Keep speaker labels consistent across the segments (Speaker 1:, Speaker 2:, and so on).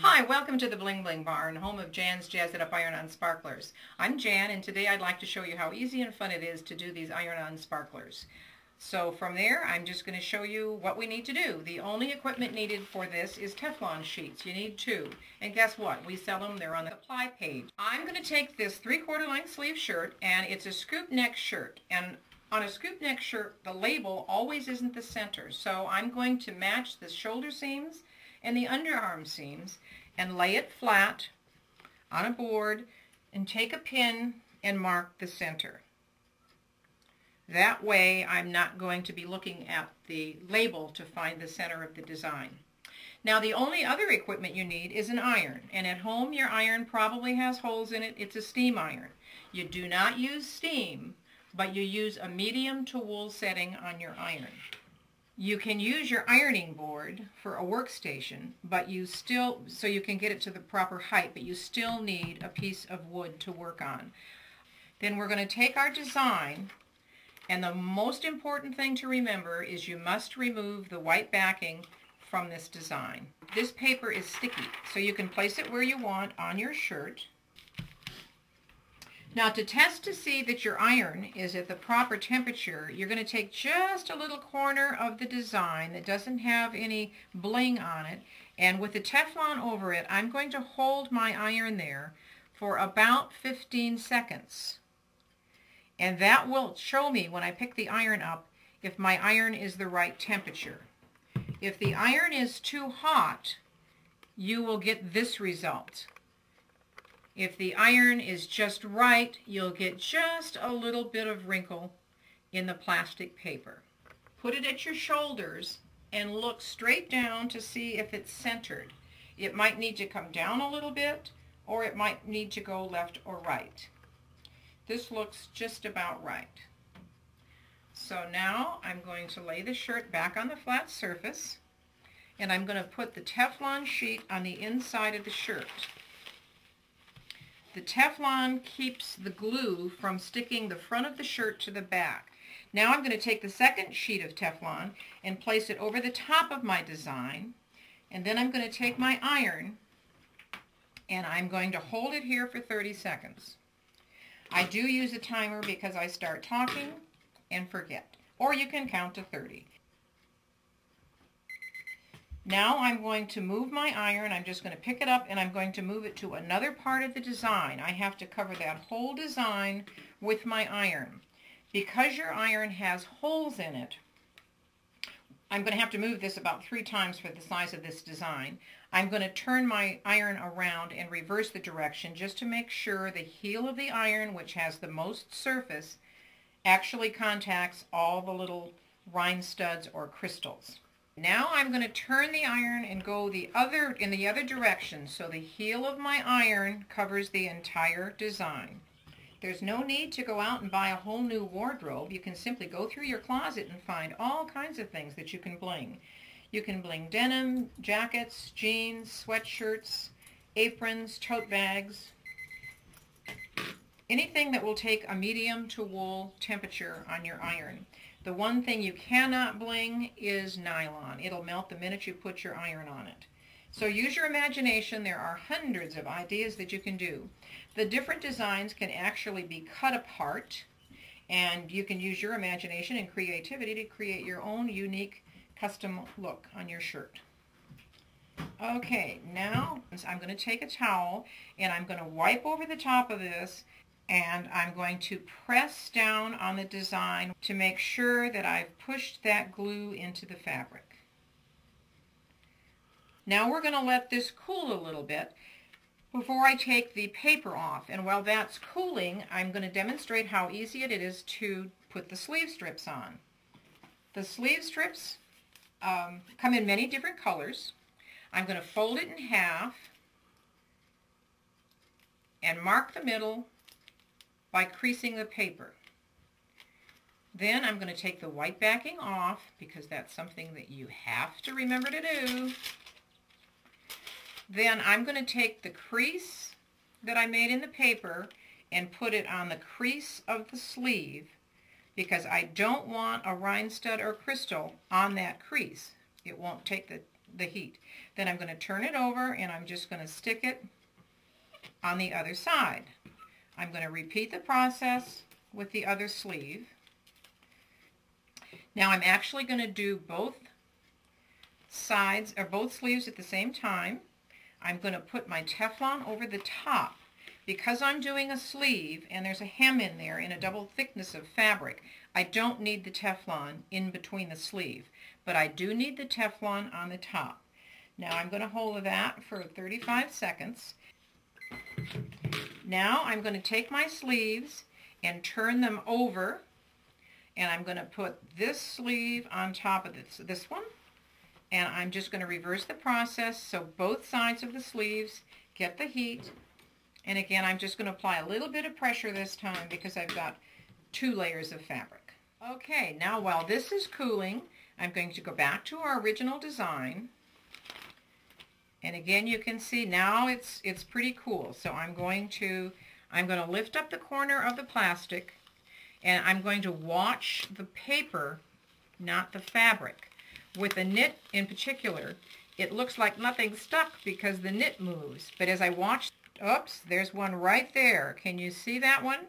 Speaker 1: Hi, welcome to the Bling Bling Barn, home of Jan's Jazz It Up Iron-On Sparklers. I'm Jan, and today I'd like to show you how easy and fun it is to do these iron-on sparklers. So from there, I'm just going to show you what we need to do. The only equipment needed for this is Teflon sheets. You need 2. And guess what? We sell them. They're on the supply page. I'm going to take this 3/4 length sleeve shirt, and it's a scoop neck shirt. And on a scoop neck shirt, the label always isn't the center. So I'm going to match the shoulder seams and the underarm seams and lay it flat on a board and take a pin and mark the center. That way I'm not going to be looking at the label to find the center of the design. Now the only other equipment you need is an iron, and at home your iron probably has holes in it. It's a steam iron. You do not use steam, but you use a medium to wool setting on your iron. You can use your ironing board for a workstation, but so you can get it to the proper height, but you still need a piece of wood to work on. Then we're going to take our design, and the most important thing to remember is you must remove the white backing from this design. This paper is sticky, so you can place it where you want on your shirt. Now to test to see that your iron is at the proper temperature, you're going to take just a little corner of the design that doesn't have any bling on it, and with the Teflon over it, I'm going to hold my iron there for about 15 seconds. And that will show me when I pick the iron up if my iron is the right temperature. If the iron is too hot, you will get this result. If the iron is just right, you'll get just a little bit of wrinkle in the plastic paper. Put it at your shoulders and look straight down to see if it's centered. It might need to come down a little bit, or it might need to go left or right. This looks just about right. So now I'm going to lay the shirt back on the flat surface, and I'm going to put the Teflon sheet on the inside of the shirt. The Teflon keeps the glue from sticking the front of the shirt to the back. Now I'm going to take the second sheet of Teflon and place it over the top of my design, and then I'm going to take my iron and I'm going to hold it here for 30 seconds. I do use a timer because I start talking and forget, or you can count to 30. Now I'm going to move my iron. I'm just going to pick it up and I'm going to move it to another part of the design. I have to cover that whole design with my iron. Because your iron has holes in it, I'm going to have to move this about 3 times for the size of this design. I'm going to turn my iron around and reverse the direction just to make sure the heel of the iron, which has the most surface, actually contacts all the little rhine studs or crystals. Now I'm going to turn the iron and go in the other direction, so the heel of my iron covers the entire design. There's no need to go out and buy a whole new wardrobe. You can simply go through your closet and find all kinds of things that you can bling. You can bling denim, jackets, jeans, sweatshirts, aprons, tote bags, anything that will take a medium to wool temperature on your iron. The one thing you cannot bling is nylon. It'll melt the minute you put your iron on it. So use your imagination. There are hundreds of ideas that you can do. The different designs can actually be cut apart, and you can use your imagination and creativity to create your own unique custom look on your shirt. Okay, now I'm going to take a towel and I'm going to wipe over the top of this, and I'm going to press down on the design to make sure that I've pushed that glue into the fabric. Now we're going to let this cool a little bit before I take the paper off. And while that's cooling, I'm going to demonstrate how easy it is to put the sleeve strips on. The sleeve strips come in many different colors. I'm going to fold it in half and mark the middle by creasing the paper. Then I'm going to take the white backing off, because that's something that you have to remember to do. Then I'm going to take the crease that I made in the paper and put it on the crease of the sleeve, because I don't want a rhine stud or crystal on that crease. It won't take the heat. Then I'm going to turn it over and I'm just going to stick it on the other side. I'm going to repeat the process with the other sleeve. Now I'm actually going to do both sides or both sleeves at the same time. I'm going to put my Teflon over the top. Because I'm doing a sleeve and there's a hem in there in a double thickness of fabric, I don't need the Teflon in between the sleeve, but I do need the Teflon on the top. Now I'm going to hold that for 35 seconds. Now I'm going to take my sleeves and turn them over, and I'm going to put this sleeve on top of this one, and I'm just going to reverse the process so both sides of the sleeves get the heat. And again, I'm just going to apply a little bit of pressure this time because I've got 2 layers of fabric. Okay, now while this is cooling, I'm going to go back to our original design. And again, you can see now it's pretty cool. So I'm going to lift up the corner of the plastic, and I'm going to watch the paper, not the fabric. With the knit in particular, it looks like nothing's stuck because the knit moves. But as I watch, oops, there's one right there. Can you see that one?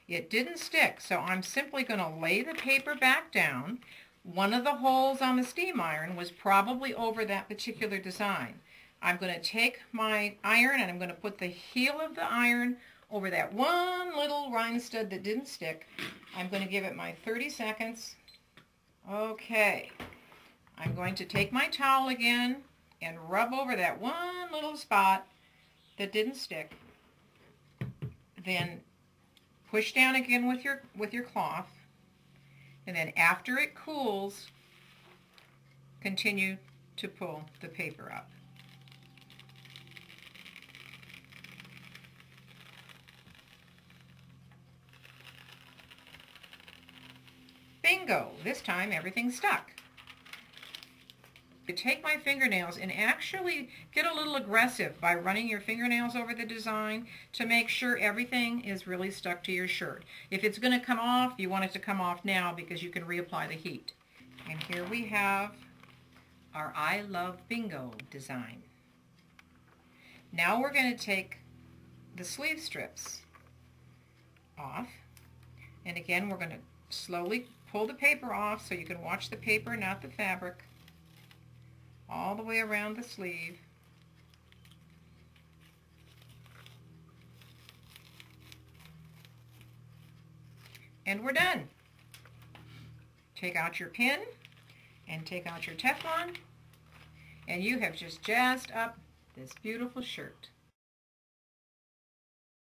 Speaker 1: It didn't stick, so I'm simply going to lay the paper back down. One of the holes on the steam iron was probably over that particular design. I'm going to take my iron and I'm going to put the heel of the iron over that one little rhinestone stud that didn't stick. I'm going to give it my 30 seconds. Okay. I'm going to take my towel again and rub over that one little spot that didn't stick. Then push down again with your cloth, and then after it cools, continue to pull the paper up. Bingo! This time everything's stuck. To take my fingernails and actually get a little aggressive by running your fingernails over the design to make sure everything is really stuck to your shirt. If it's going to come off, you want it to come off now because you can reapply the heat. And here we have our I Love Bingo design. Now we're going to take the sleeve strips off, and again we're going to slowly pull the paper off so you can watch the paper, not the fabric, all the way around the sleeve. And we're done. Take out your pin and take out your Teflon, and you have just jazzed up this beautiful shirt.